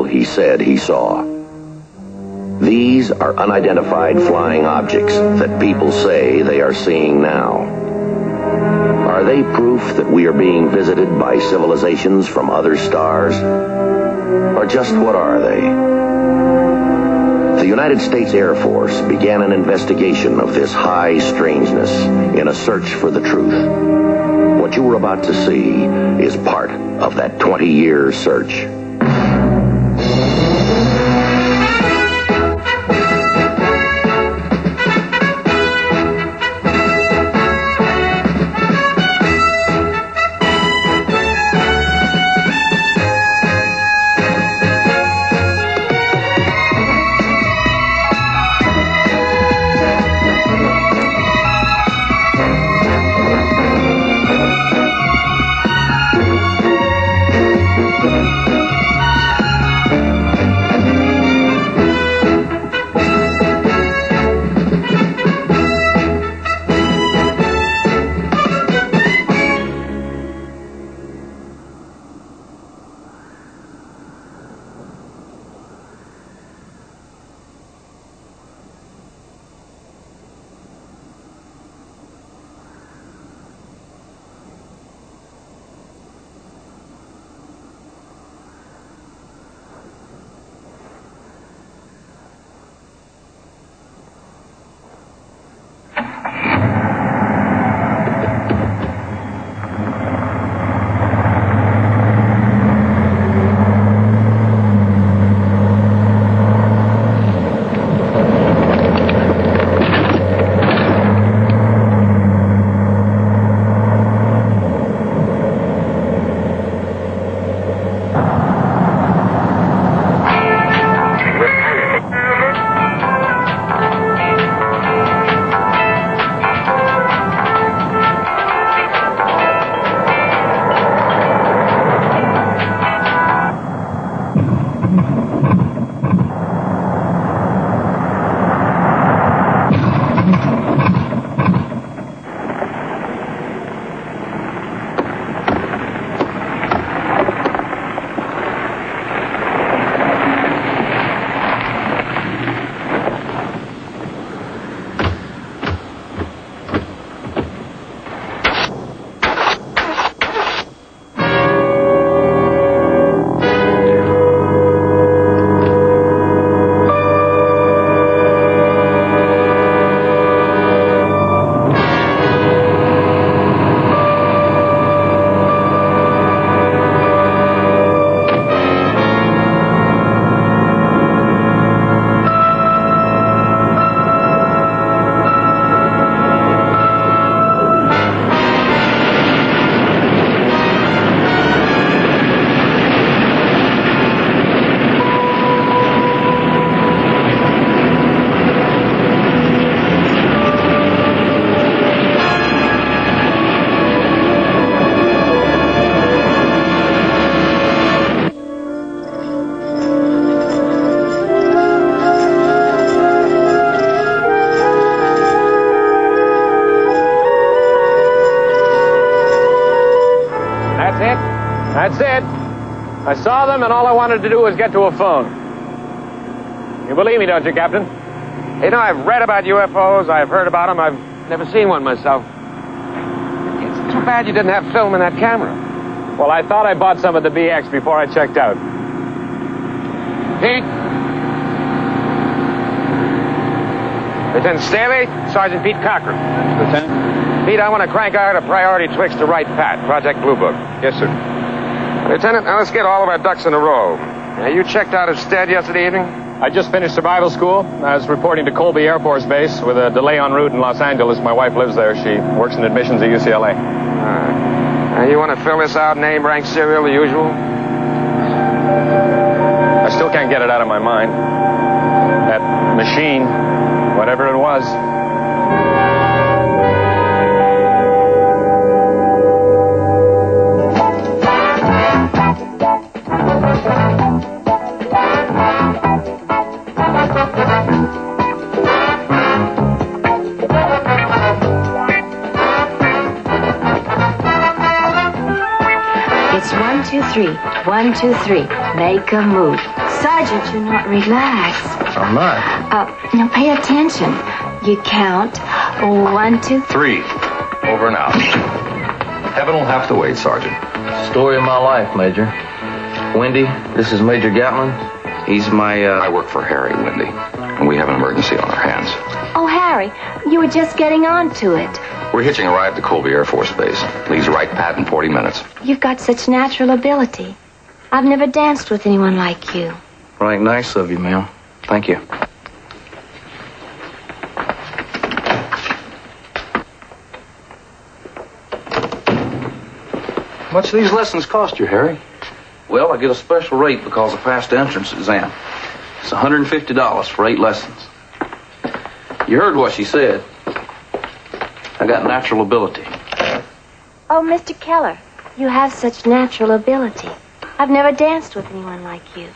he said he saw. These are unidentified flying objects that people say they are seeing now. Are they proof that we are being visited by civilizations from other stars? Or just what are they? The United States Air Force began an investigation of this high strangeness in a search for the truth. What you are about to see is part of that 20-year search. That's it. I saw them, and all I wanted to do was get to a phone. You believe me, don't you, Captain? You know, I've read about UFOs, I've heard about them, I've never seen one myself. It's too bad you didn't have film in that camera. Well, I thought I bought some of the BX before I checked out. Pete? Lieutenant Staley, Sergeant Pete Cochran. Lieutenant? Pete, I want to crank out a priority Twix to Right Pat, Project Blue Book. Yes, sir. Lieutenant, now let's get all of our ducks in a row. Now, you checked out of Stead yesterday evening? I just finished survival school. I was reporting to Colby Air Force Base with a delay en route in Los Angeles. My wife lives there. She works in admissions at UCLA. All right. Now, you want to fill this out, name, rank, serial, the usual? I still can't get it out of my mind. That machine, whatever it was. It's 1, 2, 3. 1, 2, 3. Make a move. Sergeant, you're not relaxed. I'm not. Now pay attention. You count 1, 2, 3. Over and out. Heaven will have to wait, Sergeant. Story of my life, Major. Wendy, this is Major Gatlin. He's my, I work for Harry, Wendy, and we have an emergency on our hands. Oh, Harry, you were just getting on to it. We're hitching a ride to Colby Air Force Base. Leaves right pat in 40 minutes. You've got such natural ability. I've never danced with anyone like you. Right, nice of you, ma'am. Thank you. How much do these lessons cost you, Harry? Well, I get a special rate because I passed the entrance exam. It's $150 for 8 lessons. You heard what she said. I got natural ability. Oh, Mr. Keller, you have such natural ability. I've never danced with anyone like you.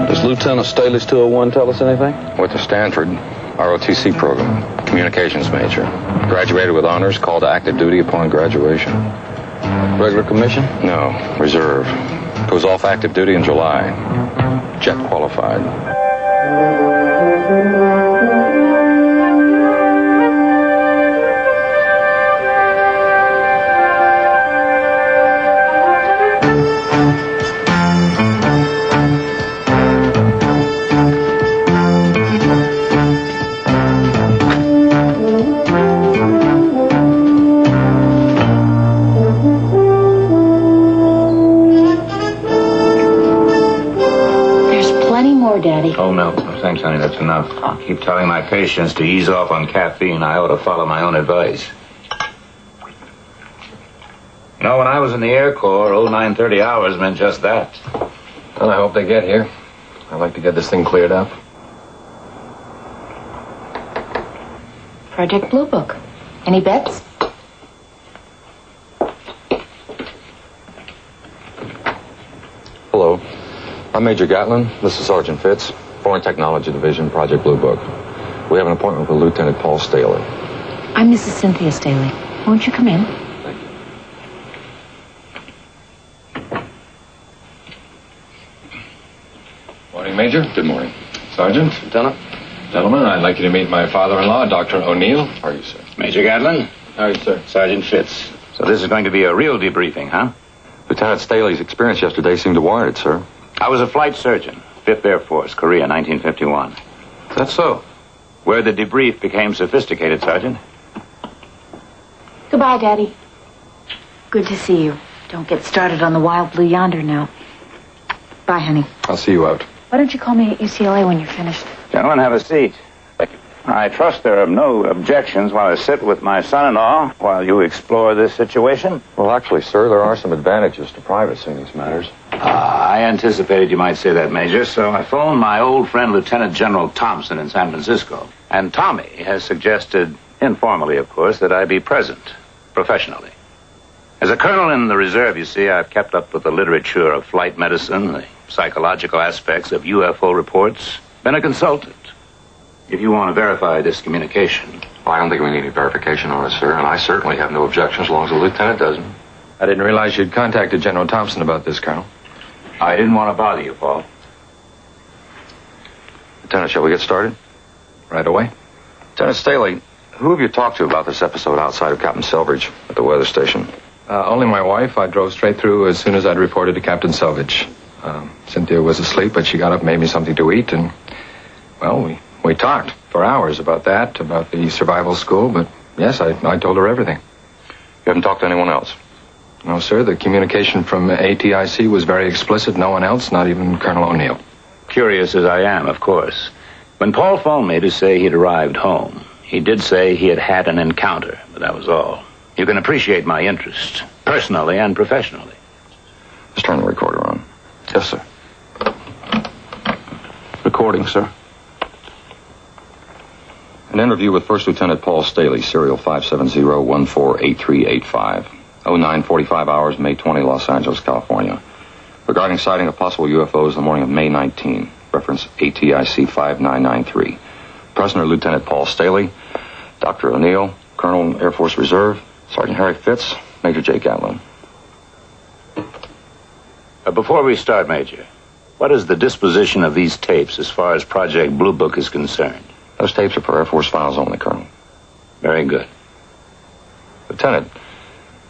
Does Lieutenant Staley's 201 tell us anything? Went to Stanford, ROTC program, communications major. Graduated with honors, called to active duty upon graduation. Regular commission? No, reserve. Goes off active duty in July. Jet qualified. Daddy. Oh, no. Thanks, honey. That's enough. I keep telling my patients to ease off on caffeine. I ought to follow my own advice. You know, when I was in the Air Corps, 9:30 hours meant just that. Well, I hope they get here. I'd like to get this thing cleared up. Project Blue Book. Any bets? Hello. I'm Major Gatlin. This is Sergeant Fitz, Foreign Technology Division, Project Blue Book. We have an appointment with Lieutenant Paul Staley. I'm Mrs. Cynthia Staley. Won't you come in? Thank you. Morning, Major. Good morning. Sergeant. Lieutenant? Gentlemen, I'd like you to meet my father-in-law, Dr. O'Neill. How are you, sir? Major Gatlin? How are you, sir? Sergeant Fitz. So this is going to be a real debriefing, huh? Lieutenant Staley's experience yesterday seemed to warrant it, sir. I was a flight surgeon, 5th Air Force, Korea, 1951. That's so. Where the debrief became sophisticated, Sergeant. Goodbye, Daddy. Good to see you. Don't get started on the Wild Blue Yonder now. Bye, honey. I'll see you out. Why don't you call me at UCLA when you're finished? Gentlemen, have a seat. I trust there are no objections while I sit with my son-in-law while you explore this situation. Well, actually, sir, there are some advantages to privacy in these matters. I anticipated you might say that, Major, so I phoned my old friend Lieutenant General Thompson in San Francisco. And Tommy has suggested, informally, of course, that I be present, professionally. As a colonel in the reserve, you see, I've kept up with the literature of flight medicine, the psychological aspects of UFO reports, been a consultant. If you want to verify this communication. Well, I don't think we need any verification on it, sir, and I certainly have no objections as long as the lieutenant doesn't. I didn't realize you'd contacted General Thompson about this, Colonel. I didn't want to bother you, Paul. Lieutenant, shall we get started? Right away. Lieutenant Staley, who have you talked to about this episode outside of Captain Selvage at the weather station? Only my wife. I drove straight through as soon as I'd reported to Captain Selvage. Cynthia was asleep, but she got up, made me something to eat, and, well, we talked for hours about that, about the survival school, but yes, I told her everything. You haven't talked to anyone else? No, sir. The communication from ATIC was very explicit. No one else, not even Colonel O'Neill. Curious as I am, of course. When Paul phoned me to say he'd arrived home, he did say he had had an encounter, but that was all. You can appreciate my interest, personally and professionally. Just turn the recorder on. Yes, sir. Recording, sir. An interview with First Lieutenant Paul Staley, serial 570-148385. 09:45 hours, May 20, Los Angeles, California. Regarding sighting of possible UFOs the morning of May 19. Reference ATIC 5993. Present are Lieutenant Paul Staley, Dr. O'Neill, Colonel, Air Force Reserve. Sergeant Harry Fitz, Major J. Gatlin. Before we start, Major, what is the disposition of these tapes as far as Project Blue Book is concerned? Those tapes are for Air Force files only, Colonel. Very good. Lieutenant,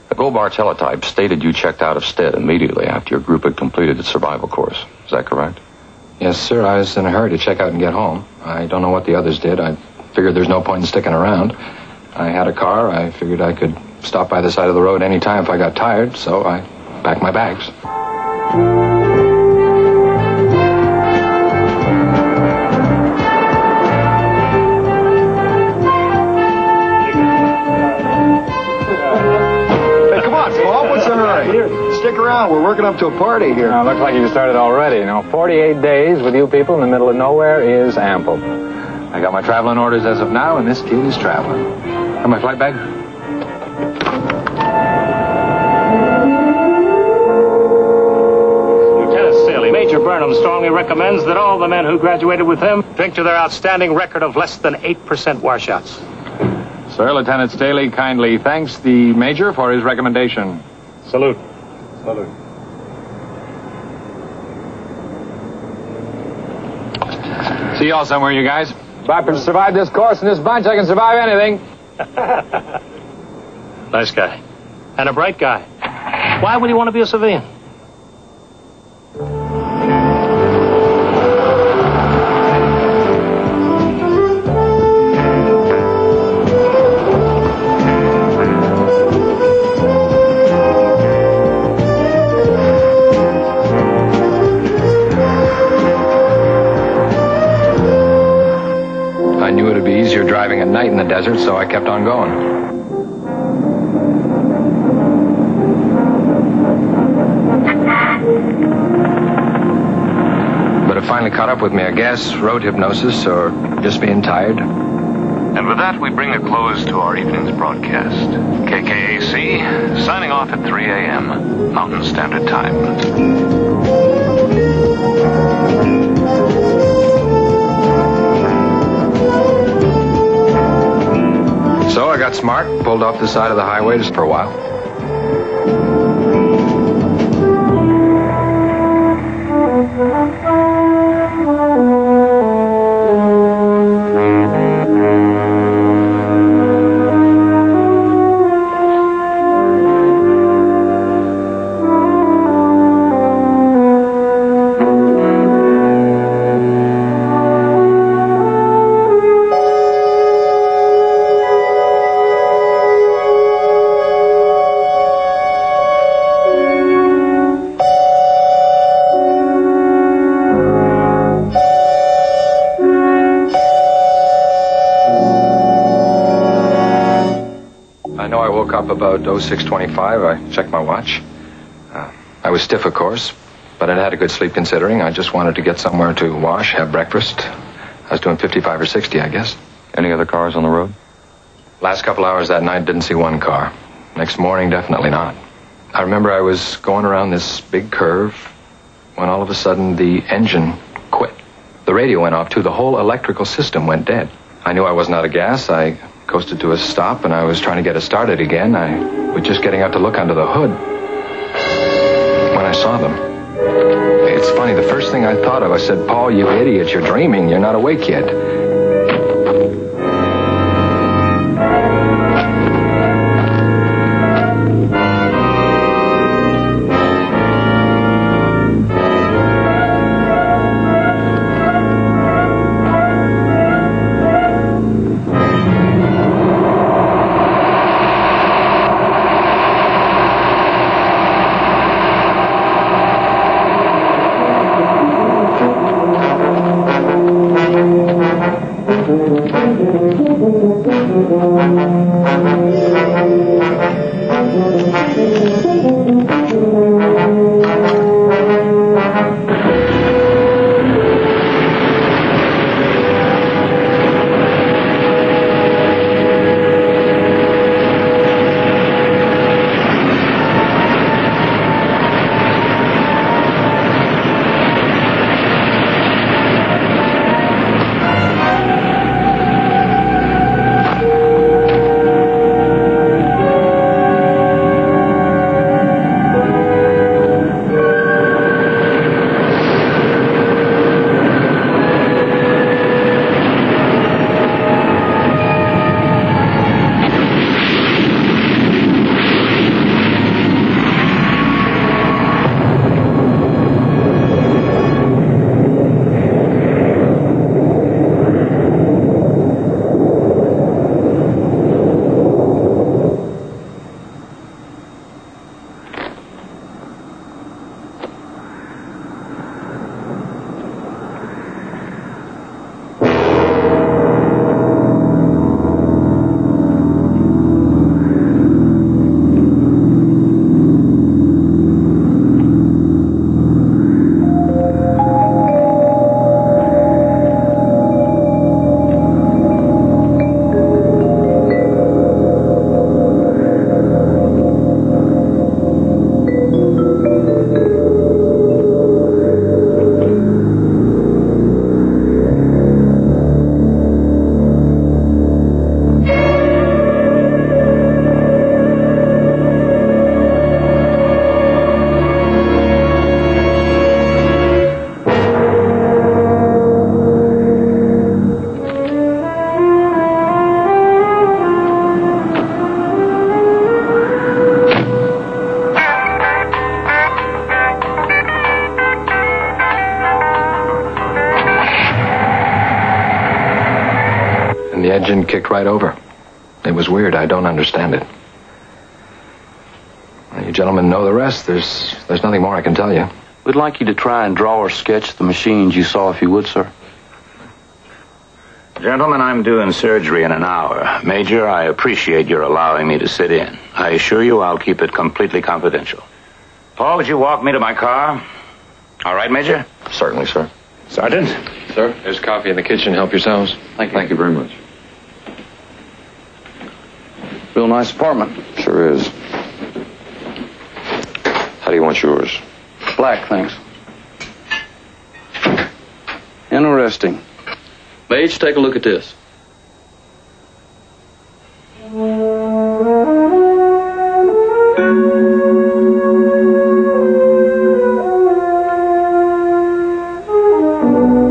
the Gold Bar teletype stated you checked out of Stead immediately after your group had completed its survival course. Is that correct? Yes, sir. I was in a hurry to check out and get home. I don't know what the others did. I figured there's no point in sticking around. I had a car. I figured I could stop by the side of the road any time if I got tired, so I packed my bags. Stick around. We're working up to a party here. Looks like you started already. 48 days with you people in the middle of nowhere is ample. I got my traveling orders as of now, and this kid is traveling. And my flight bag? Lieutenant Staley, Major Burnham strongly recommends that all the men who graduated with him drink to their outstanding record of less than 8% washouts. Sir, Lieutenant Staley kindly thanks the Major for his recommendation. Salute. Salute. See y'all somewhere, you guys. If I can survive this course in this bunch, I can survive anything. Nice guy. And a bright guy. Why would he want to be a civilian? Driving at night in the desert, so I kept on going. But it finally caught up with me, I guess. Road hypnosis or just being tired. And with that, we bring a close to our evening's broadcast. KKAC, signing off at 3 a.m. Mountain Standard Time. So I got smart, pulled off the side of the highway just for a while. Up about 06:25, I checked my watch. I was stiff, of course, but I'd had a good sleep considering. I just wanted to get somewhere to wash, have breakfast. I was doing 55 or 60, I guess. Any other cars on the road? Last couple hours that night, didn't see one car. Next morning, definitely not. I remember I was going around this big curve when all of a sudden the engine quit. The radio went off, too. The whole electrical system went dead. I knew I wasn't out of gas. I coasted to a stop, and I was trying to get it started again. I was just getting out to look under the hood when I saw them. It's funny, the first thing I thought of, I said, "Paul, you idiot, you're dreaming. You're not awake yet." engine kicked right over. It was weird. I don't understand it. Well, you gentlemen know the rest. There's nothing more I can tell you. We'd like you to try and draw or sketch the machines you saw, if you would, sir. Gentlemen, I'm due in surgery in an hour. Major, I appreciate your allowing me to sit in. I assure you I'll keep it completely confidential. Paul, would you walk me to my car? All right, Major? Certainly, sir. Sergeant? Sir, there's coffee in the kitchen. Help yourselves. Thank you very much. Real nice apartment. Sure is. How do you want yours? Black, thanks. Interesting. Mage, take a look at this.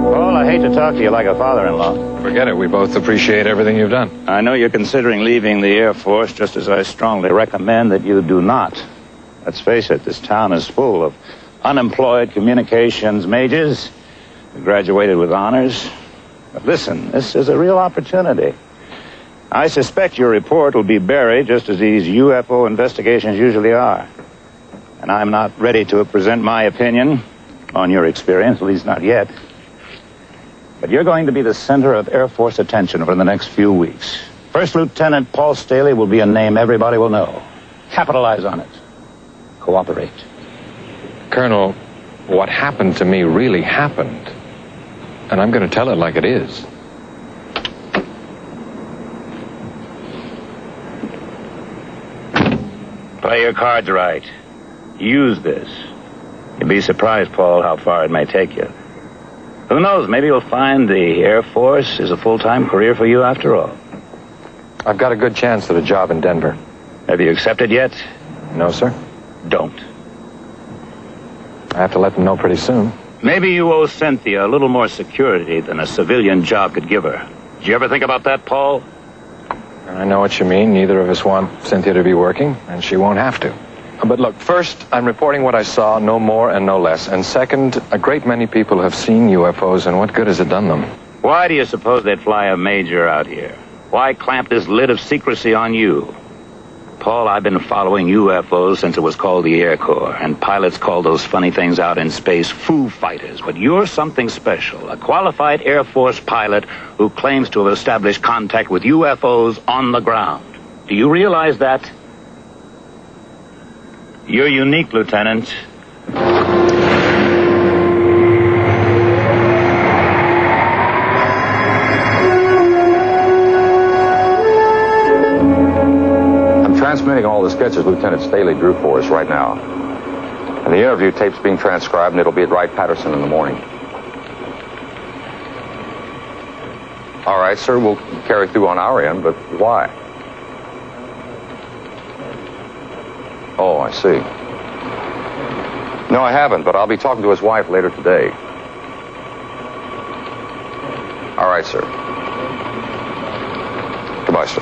Paul, I hate to talk to you like a father-in-law. Forget it. We both appreciate everything you've done. I know you're considering leaving the Air Force, just as I strongly recommend that you do not. Let's face it, this town is full of unemployed communications majors who graduated with honors. But listen, this is a real opportunity. I suspect your report will be buried just as these UFO investigations usually are. And I'm not ready to present my opinion on your experience, at least not yet. But you're going to be the center of Air Force attention over the next few weeks. First Lieutenant Paul Staley will be a name everybody will know. Capitalize on it. Cooperate. Colonel, what happened to me really happened. And I'm going to tell it like it is. Play your cards right. Use this. You'd be surprised, Paul, how far it may take you. Who knows, maybe you'll find the Air Force is a full-time career for you after all. I've got a good chance at a job in Denver. Have you accepted yet? No, sir. Don't. I have to let them know pretty soon. Maybe you owe Cynthia a little more security than a civilian job could give her. Did you ever think about that, Paul? I know what you mean. Neither of us want Cynthia to be working, and she won't have to. But look, first, I'm reporting what I saw, no more and no less. And second, a great many people have seen UFOs, and what good has it done them? Why do you suppose they'd fly a major out here? Why clamp this lid of secrecy on you? Paul, I've been following UFOs since it was called the Air Corps, and pilots call those funny things out in space Foo Fighters. But you're something special, a qualified Air Force pilot who claims to have established contact with UFOs on the ground. Do you realize that? You're unique, Lieutenant. Transmitting all the sketches Lieutenant Staley drew for us right now. And the interview tape's being transcribed, and it'll be at Wright-Patterson in the morning. All right, sir, we'll carry through on our end, but why? Oh, I see. No, I haven't, but I'll be talking to his wife later today. All right, sir. Goodbye, sir.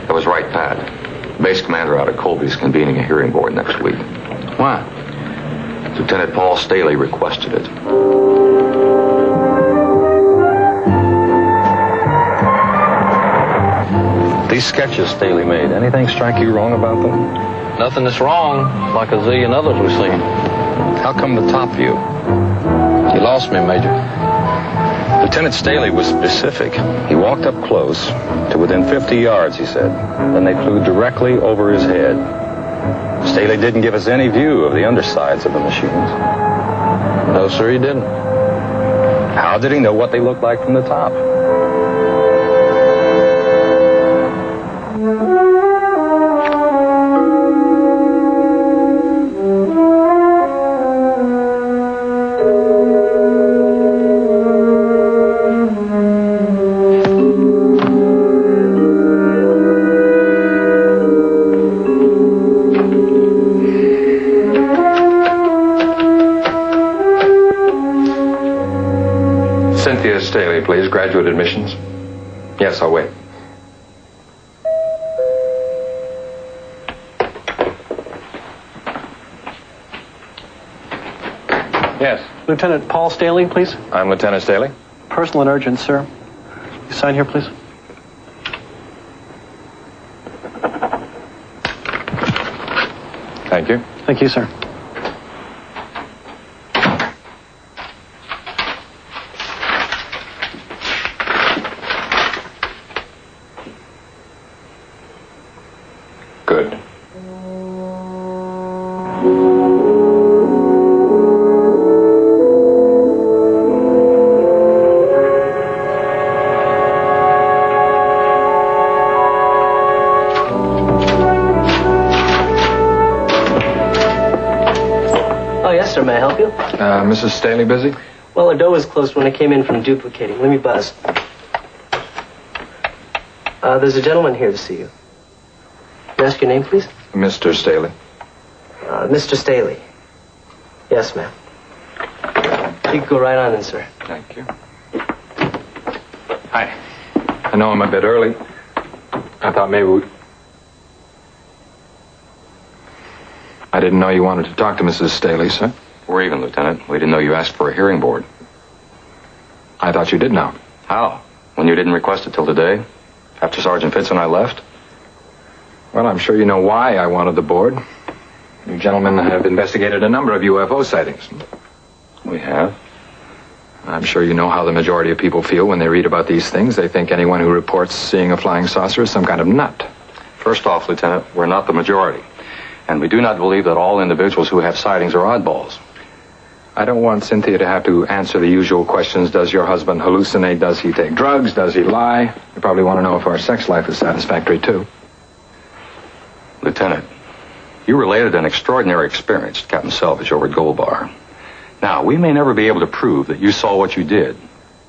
That was right, Pat. Base commander out of Colby's convening a hearing board next week. Why? Lieutenant Paul Staley requested it. These sketches Staley made, anything strike you wrong about them? Nothing that's wrong, like a zillion others we've seen. How come the top view? You lost me, Major. Lieutenant Staley was specific. He walked up close to within 50 yards, he said. Then they flew directly over his head. Staley didn't give us any view of the undersides of the machines. No, sir, he didn't. How did he know what they looked like from the top? Staley, please. Graduate admissions. Yes, I'll wait. Yes. Lieutenant Paul Staley, please. I'm Lieutenant Staley. Personal and urgent, sir. You sign here, please. Thank you. Thank you, sir. Good. Oh, yes, sir. May I help you? Mrs. Staley busy? Well, her door was closed when I came in from duplicating. Let me buzz. There's a gentleman here to see you. May I ask your name, please? Mr. Staley. Mr. Staley. Yes, ma'am. You can go right on in, sir. Thank you. Hi. I know I'm a bit early. I thought maybe I didn't know you wanted to talk to Mrs. Staley, sir. We're even, Lieutenant. We didn't know you asked for a hearing board. I thought you did know. How? When you didn't request it till today? After Sergeant Fitz and I left? Well, I'm sure you know why I wanted the board. You gentlemen have investigated a number of UFO sightings. We have. I'm sure you know how the majority of people feel when they read about these things. They think anyone who reports seeing a flying saucer is some kind of nut. First off, Lieutenant, we're not the majority. And we do not believe that all individuals who have sightings are oddballs. I don't want Cynthia to have to answer the usual questions. Does your husband hallucinate? Does he take drugs? Does he lie? You probably want to know if our sex life is satisfactory, too. Lieutenant, you related an extraordinary experience to Captain Selvage over at Gold Bar. Now, we may never be able to prove that you saw what you did,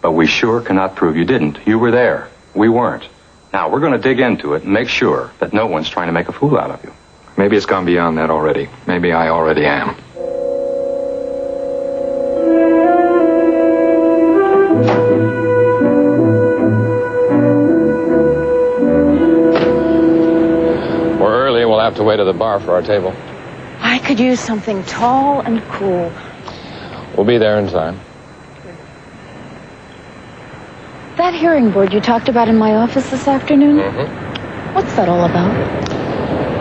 but we sure cannot prove you didn't. You were there. We weren't. Now, we're going to dig into it and make sure that no one's trying to make a fool out of you. Maybe it's gone beyond that already. Maybe I already am. We're early. We'll have to wait at the bar for our table. I could use something tall and cool. We'll be there in time. That hearing board you talked about in my office this afternoon? Mm-hmm. What's that all about?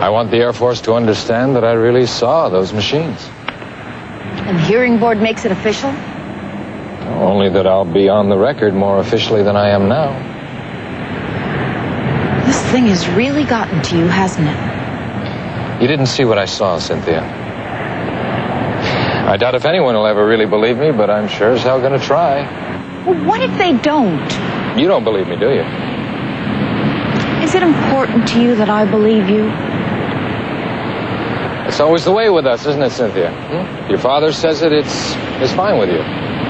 I want the Air Force to understand that I really saw those machines. And the hearing board makes it official? Only that I'll be on the record more officially than I am now. This thing has really gotten to you, hasn't it? You didn't see what I saw, Cynthia. I doubt if anyone will ever really believe me, but I'm sure as hell going to try. Well, what if they don't? You don't believe me, do you? Is it important to you that I believe you? It's always the way with us, isn't it, Cynthia? Your father says it's fine with you.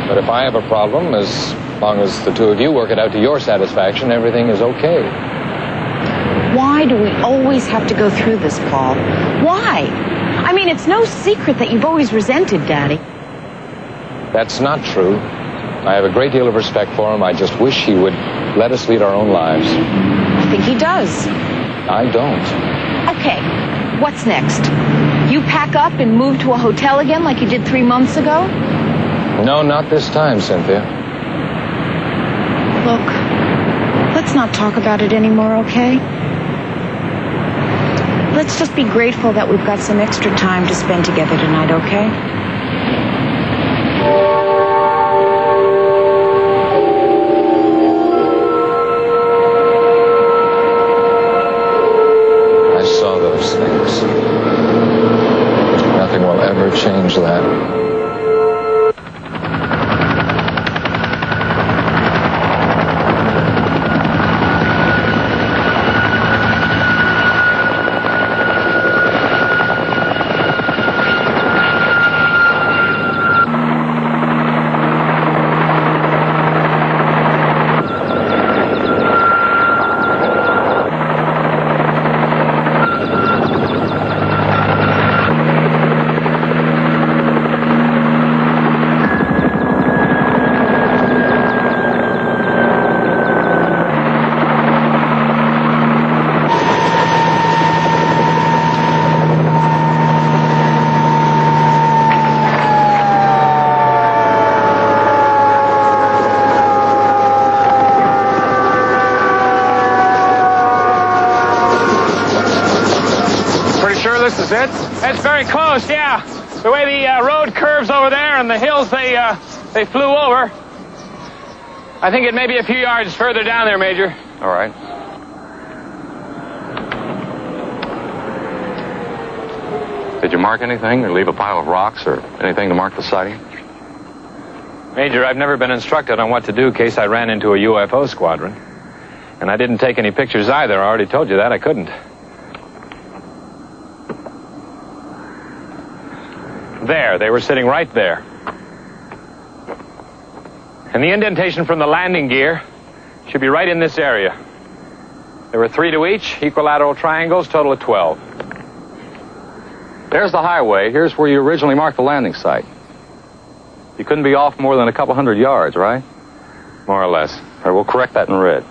But if I have a problem, as long as the two of you work it out to your satisfaction, everything is okay. Why do we always have to go through this, Paul? Why? I mean, it's no secret that you've always resented Daddy. That's not true. I have a great deal of respect for him. I just wish he would let us lead our own lives. I think he does. I don't. Okay, what's next? You pack up and move to a hotel again like you did 3 months ago? No, not this time, Cynthia. Look, let's not talk about it anymore, okay? Let's just be grateful that we've got some extra time to spend together tonight, okay? I saw those things. Nothing will ever change that. This is it. That's very close, yeah. The way the road curves over there and the hills they flew over. I think it may be a few yards further down there, Major. All right. Did you mark anything or leave a pile of rocks or anything to mark the sighting? Major, I've never been instructed on what to do in case I ran into a UFO squadron. And I didn't take any pictures either. I already told you that. I couldn't. There. They were sitting right there. And the indentation from the landing gear should be right in this area. There were 3 to each, equilateral triangles, total of 12. There's the highway. Here's where you originally marked the landing site. You couldn't be off more than a couple hundred yards, right? More or less. All right, we'll correct that in red.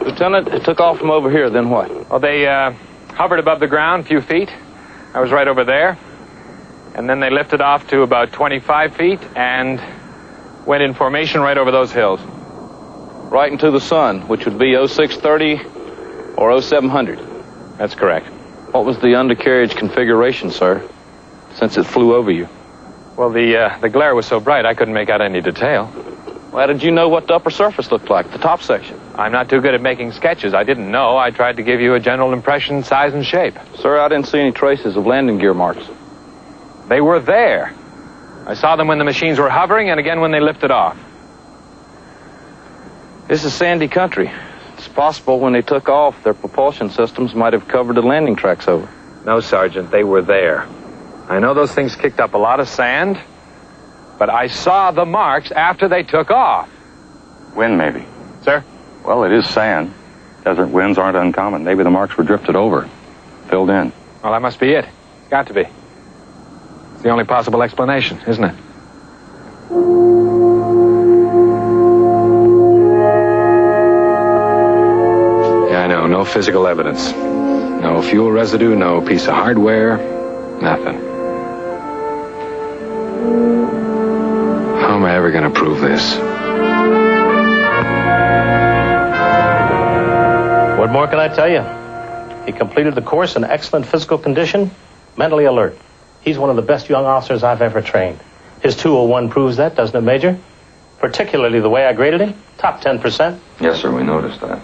Lieutenant, it took off from over here, then what? Well, they hovered above the ground a few feet. I was right over there. And then they lifted off to about 25 feet and went in formation right over those hills. Right into the sun, which would be 0630 or 0700. That's correct. What was the undercarriage configuration, sir, since it flew over you? Well, the glare was so bright I couldn't make out any detail. Well, how did you know what the upper surface looked like, the top section? I'm not too good at making sketches. I didn't know. I tried to give you a general impression, size and shape. Sir, I didn't see any traces of landing gear marks. They were there. I saw them when the machines were hovering and again when they lifted off. This is sandy country. It's possible when they took off, their propulsion systems might have covered the landing tracks over. No, Sergeant, they were there. I know those things kicked up a lot of sand, but I saw the marks after they took off. Wind, maybe. Sir? Well, it is sand. Desert winds aren't uncommon. Maybe the marks were drifted over, filled in. Well, that must be it. Got to be. It's the only possible explanation, isn't it? Yeah, I know. No physical evidence. No fuel residue, no piece of hardware, nothing. How am I ever going to prove this? What more can I tell you? He completed the course in excellent physical condition, mentally alert. He's one of the best young officers I've ever trained. His 201 proves that, doesn't it, Major? Particularly the way I graded him. Top 10%. Yes, sir, we noticed that.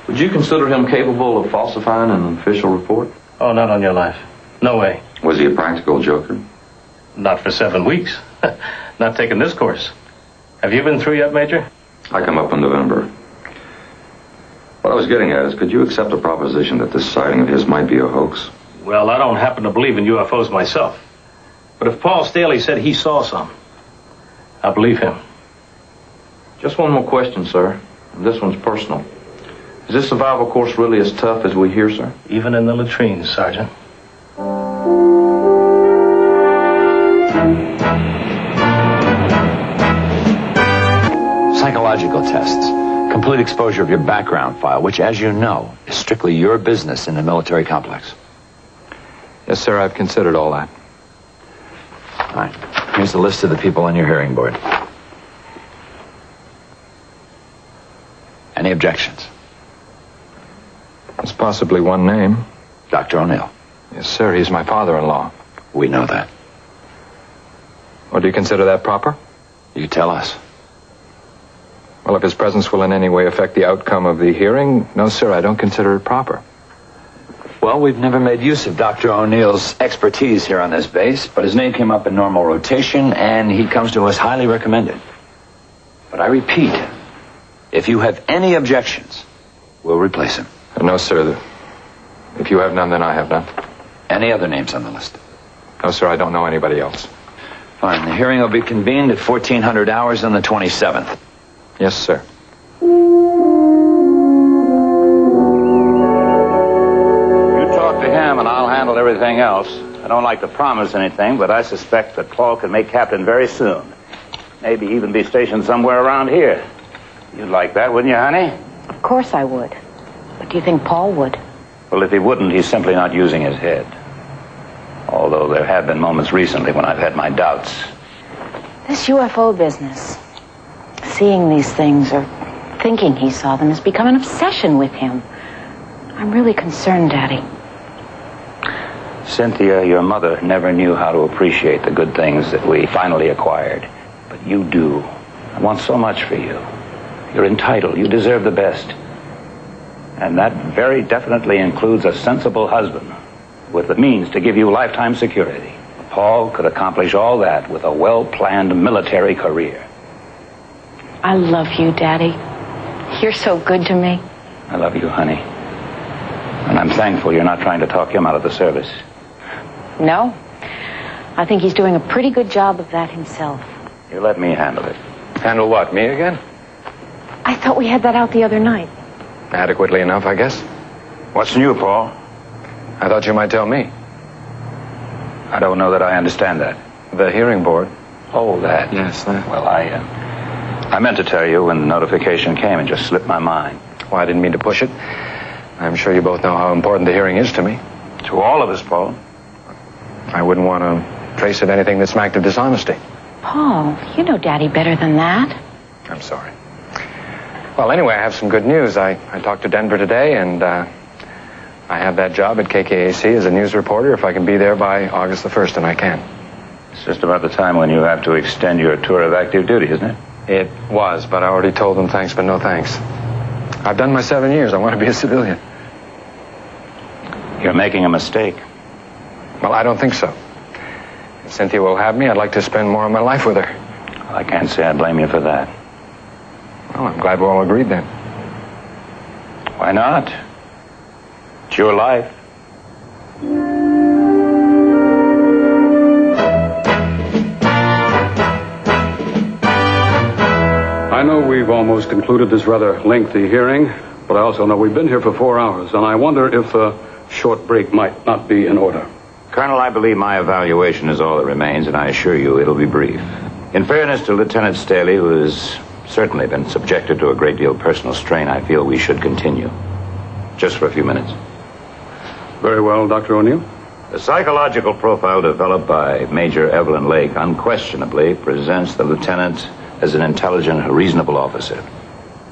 Would you consider him capable of falsifying an official report? Oh, not on your life. No way. Was he a practical joker? Not for 7 weeks. Not taking this course. Have you been through yet, Major? I come up in November. What I was getting at is, could you accept the proposition that this sighting of his might be a hoax? Well, I don't happen to believe in UFOs myself. But if Paul Staley said he saw some, I believe him. Just one more question, sir. This one's personal. Is this survival course really as tough as we hear, sir? Even in the latrines, Sergeant. Psychological tests. Complete exposure of your background file, which, as you know, is strictly your business in the military complex. Yes, sir, I've considered all that. All right. Here's the list of the people on your hearing board. Any objections? There's possibly one name. Dr. O'Neill. Yes, sir, he's my father-in-law. We know that. Well, do you consider that proper? You tell us. Well, if his presence will in any way affect the outcome of the hearing, no, sir, I don't consider it proper. Well, we've never made use of Dr. O'Neill's expertise here on this base, but his name came up in normal rotation, and he comes to us highly recommended. But I repeat, if you have any objections, we'll replace him. No, sir. If you have none, then I have none. Any other names on the list? No, sir, I don't know anybody else. Fine. The hearing will be convened at 1400 hours on the 27th. Yes, sir. You talk to him and I'll handle everything else. I don't like to promise anything, but I suspect that Paul can make captain very soon. Maybe even be stationed somewhere around here. You'd like that, wouldn't you, honey? Of course I would. But do you think Paul would? Well, if he wouldn't, he's simply not using his head. Although there have been moments recently when I've had my doubts. This UFO business, seeing these things or thinking he saw them, has become an obsession with him. I'm really concerned, Daddy. Cynthia, your mother never knew how to appreciate the good things that we finally acquired. But you do. I want so much for you. You're entitled. You deserve the best. And that very definitely includes a sensible husband with the means to give you lifetime security. Paul could accomplish all that with a well-planned military career. I love you, Daddy. You're so good to me. I love you, honey. And I'm thankful you're not trying to talk him out of the service. No. I think he's doing a pretty good job of that himself. You let me handle it. Handle what, me again? I thought we had that out the other night. Adequately enough, I guess. What's new, Paul? I thought you might tell me. I don't know that I understand that. The hearing board. Oh, that. Yes, that. Well, I meant to tell you when the notification came and just slipped my mind. Well, I didn't mean to push it. I'm sure you both know how important the hearing is to me. To all of us, Paul. I wouldn't want to trace it anything that smacked of dishonesty. Paul, you know Daddy better than that. I'm sorry. Well, anyway, I have some good news. I talked to Denver today, and I have that job at KKAC as a news reporter if I can be there by August the 1st, and I can. It's just about the time when you have to extend your tour of active duty, isn't it? It was, but I already told them thanks, but no thanks. I've done my 7 years. I want to be a civilian. You're making a mistake. Well, I don't think so. If Cynthia will have me, I'd like to spend more of my life with her. Well, I can't say I blame you for that. Well, I'm glad we're all agreed then. Why not? It's your life. I know we've almost concluded this rather lengthy hearing, but I also know we've been here for 4 hours, and I wonder if a short break might not be in order. Colonel, I believe my evaluation is all that remains, and I assure you it'll be brief. In fairness to Lieutenant Staley, who has certainly been subjected to a great deal of personal strain, I feel we should continue. Just for a few minutes. Very well, Dr. O'Neill. The psychological profile developed by Major Evelyn Lake unquestionably presents the lieutenant as an intelligent, reasonable officer.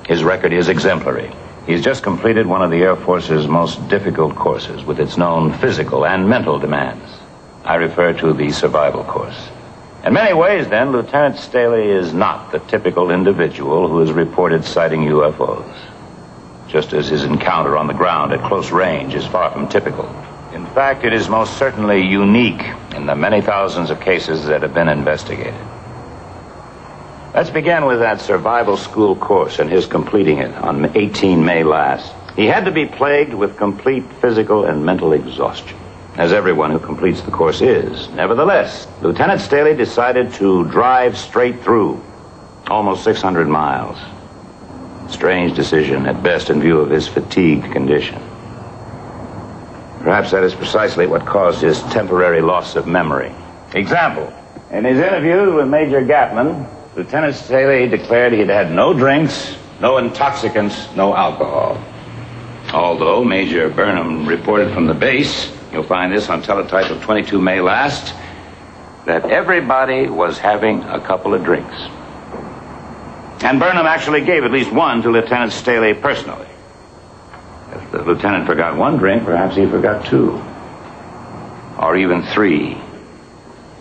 His record is exemplary. He's just completed one of the Air Force's most difficult courses with its known physical and mental demands. I refer to the survival course. In many ways, then, Lieutenant Staley is not the typical individual who is reported sighting UFOs. Just as his encounter on the ground at close range is far from typical. In fact, it is most certainly unique in the many thousands of cases that have been investigated. Let's begin with that survival school course and his completing it on 18 May last. He had to be plagued with complete physical and mental exhaustion, as everyone who completes the course is. Nevertheless, Lieutenant Staley decided to drive straight through, almost 600 miles. Strange decision, at best, in view of his fatigued condition. Perhaps that is precisely what caused his temporary loss of memory. Example, in his interview with Major Gatman, Lieutenant Staley declared he'd had no drinks, no intoxicants, no alcohol. Although Major Burnham reported from the base, you'll find this on teletype of 22 May last, that everybody was having a couple of drinks. And Burnham actually gave at least one to Lieutenant Staley personally. If the lieutenant forgot one drink, perhaps he forgot two. Or even three.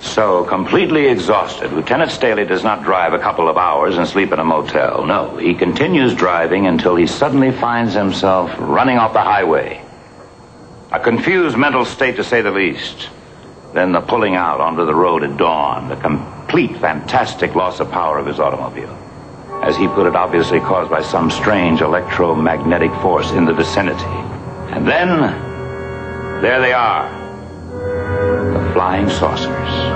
So, completely exhausted, Lieutenant Staley does not drive a couple of hours and sleep in a motel. No, he continues driving until he suddenly finds himself running off the highway. A confused mental state, to say the least. Then the pulling out onto the road at dawn, the complete, fantastic loss of power of his automobile. As he put it, obviously caused by some strange electromagnetic force in the vicinity. And then, there they are. The flying saucers.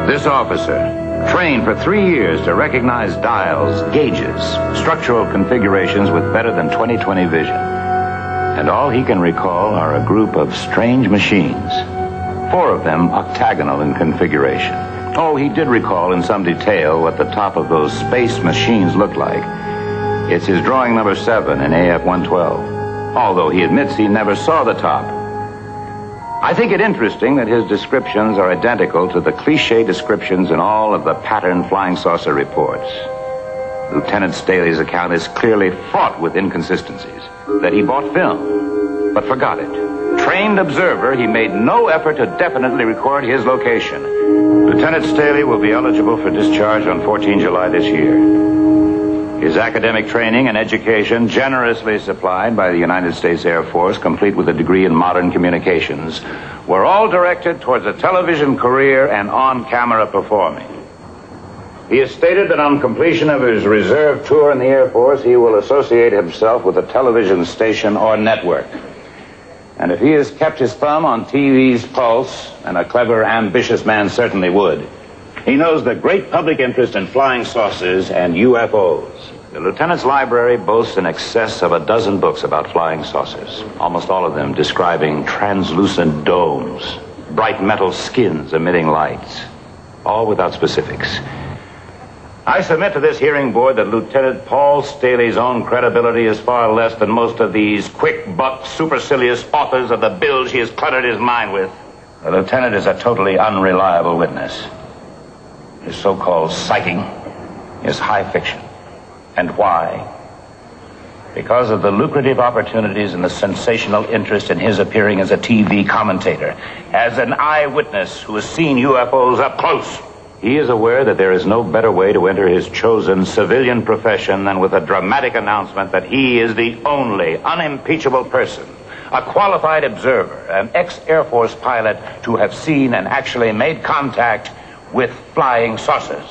This officer, trained for 3 years to recognize dials, gauges, structural configurations with better than 20/20 vision. And all he can recall are a group of strange machines. 4 of them octagonal in configuration. Oh, he did recall in some detail what the top of those space machines looked like. It's his drawing number 7 in AF-112. Although he admits he never saw the top. I think it interesting that his descriptions are identical to the cliché descriptions in all of the patterned flying saucer reports. Lieutenant Staley's account is clearly fraught with inconsistencies. That he bought film, but forgot it. trained observer, he made no effort to definitely record his location. Lieutenant Staley will be eligible for discharge on 14 July this year. His academic training and education, generously supplied by the United States Air Force, complete with a degree in modern communications, were all directed towards a television career and on-camera performing. He has stated that on completion of his reserve tour in the Air Force, he will associate himself with a television station or network. And if he has kept his thumb on TV's pulse, and a clever, ambitious man certainly would, he knows the great public interest in flying saucers and UFOs. The lieutenant's library boasts in excess of a dozen books about flying saucers, almost all of them describing translucent domes, bright metal skins emitting lights, all without specifics. I submit to this hearing board that Lieutenant Paul Staley's own credibility is far less than most of these quick-buck, supercilious authors of the bilge he has cluttered his mind with. The lieutenant is a totally unreliable witness. His so-called sighting is high fiction. And why? Because of the lucrative opportunities and the sensational interest in his appearing as a TV commentator, as an eyewitness who has seen UFOs up close. He is aware that there is no better way to enter his chosen civilian profession than with a dramatic announcement that he is the only unimpeachable person, a qualified observer, an ex-Air Force pilot to have seen and actually made contact with flying saucers.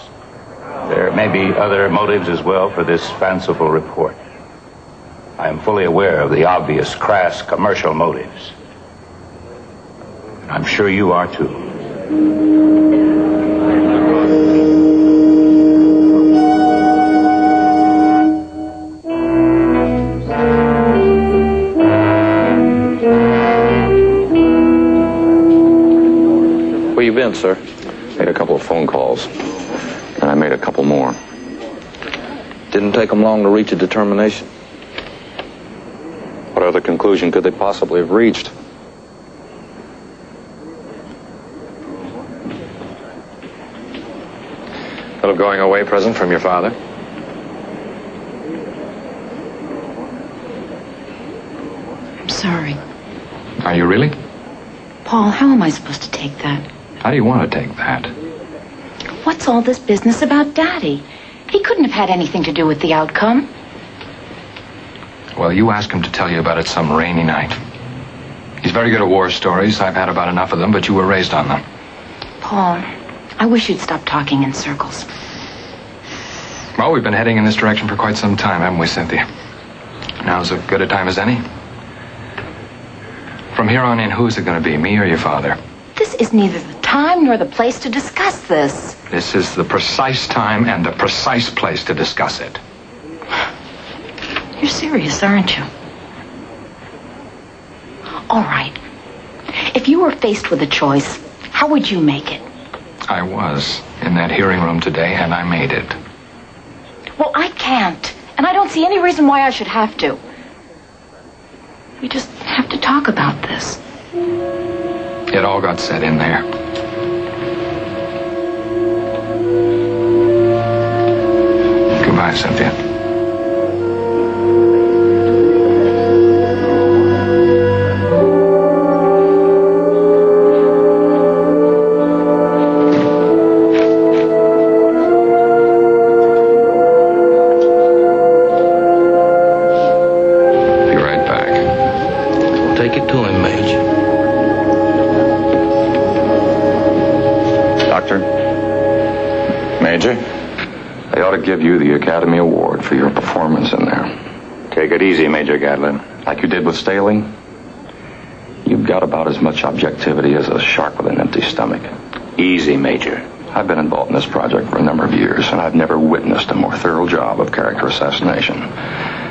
There may be other motives as well for this fanciful report. I am fully aware of the obvious, crass commercial motives. I'm sure you are too. Where you been, sir? Made a couple of phone calls, and I made a couple more. Didn't take them long to reach a determination. What other conclusion could they possibly have reached? Little going away present from your father? I'm sorry. Are you really? Paul, how am I supposed to take that? How do you want to take that? What's all this business about Daddy? He couldn't have had anything to do with the outcome. Well, you ask him to tell you about it some rainy night. He's very good at war stories. I've had about enough of them, but you were raised on them. Paul, I wish you'd stop talking in circles. Well, we've been heading in this direction for quite some time, haven't we, Cynthia? Now's as good a time as any. From here on in, who's it going to be, me or your father? This is neither the time nor the place to discuss this. This is the precise time and the precise place to discuss it. You're serious, aren't you? All right. If you were faced with a choice, how would you make it? I was in that hearing room today, and I made it. Well, I can't. And I don't see any reason why I should have to. We just have to talk about this. It all got said in there. Goodbye, Cynthia. Give you the Academy Award for your performance in there. Take it easy, Major Gatlin. Like you did with Staley? You've got about as much objectivity as a shark with an empty stomach. Easy, Major. I've been involved in this project for a number of years, and I've never witnessed a more thorough job of character assassination.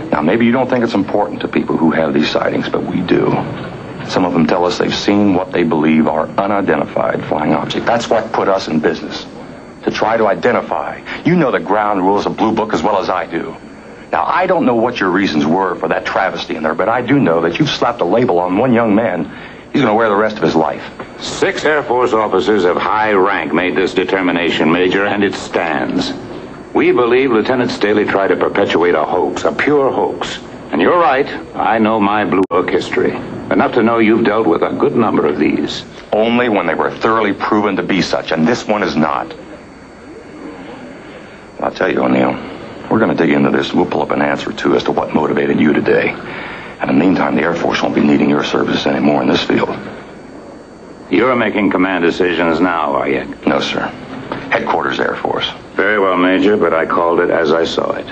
Now, maybe you don't think it's important to people who have these sightings, but we do. Some of them tell us they've seen what they believe are unidentified flying objects. That's what put us in business. To try to identify. You know the ground rules of Blue Book as well as I do. Now, I don't know what your reasons were for that travesty in there, but I do know that you've slapped a label on one young man. He's going to wear the rest of his life. 6 Air Force officers of high rank made this determination, Major, and it stands. We believe Lieutenant Staley tried to perpetuate a hoax, a pure hoax. And you're right, I know my Blue Book history. Enough to know you've dealt with a good number of these. Only when they were thoroughly proven to be such, and this one is not. I'll tell you, O'Neill, we're going to dig into this. We'll pull up an answer, too, as to what motivated you today. And in the meantime, the Air Force won't be needing your services anymore in this field. You're making command decisions now, are you? No, sir. Headquarters Air Force. Very well, Major, but I called it as I saw it.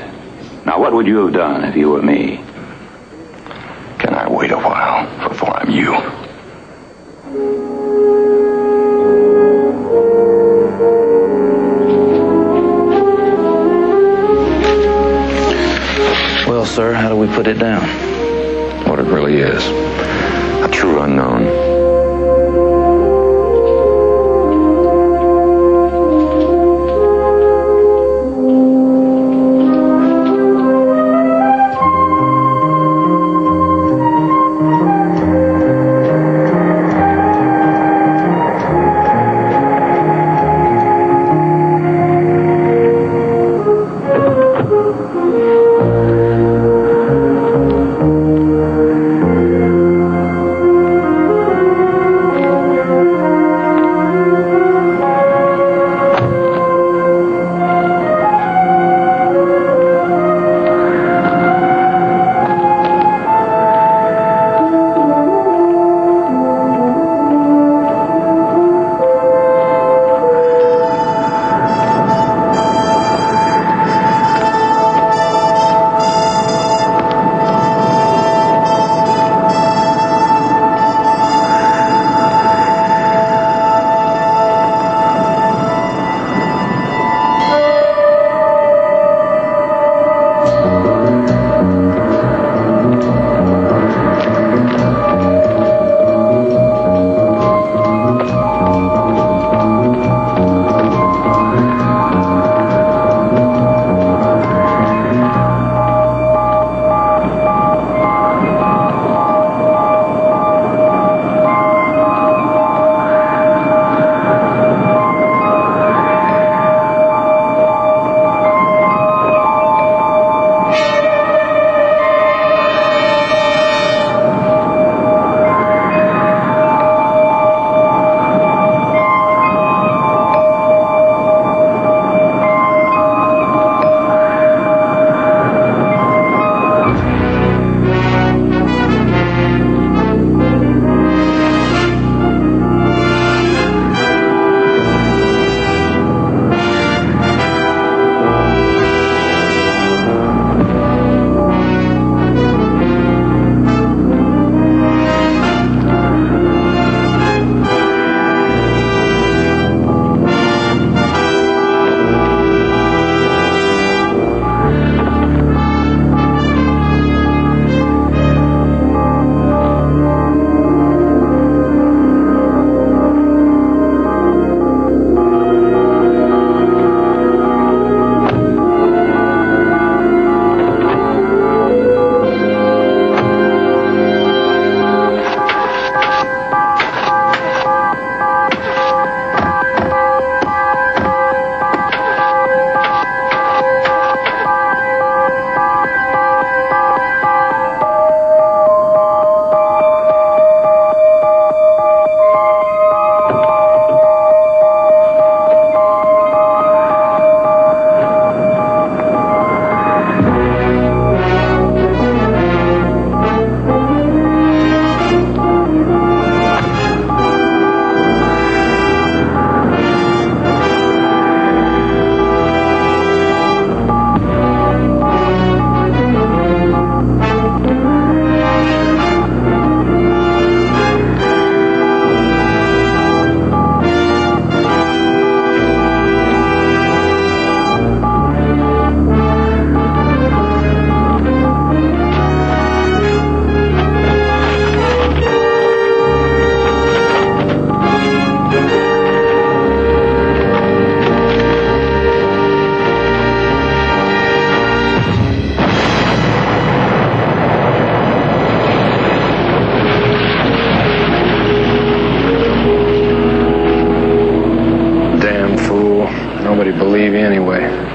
Now, what would you have done if you were me? Can I wait a while before I'm you? Well, sir, how do we put it down? What it really is. A true unknown. Nobody believe you anyway.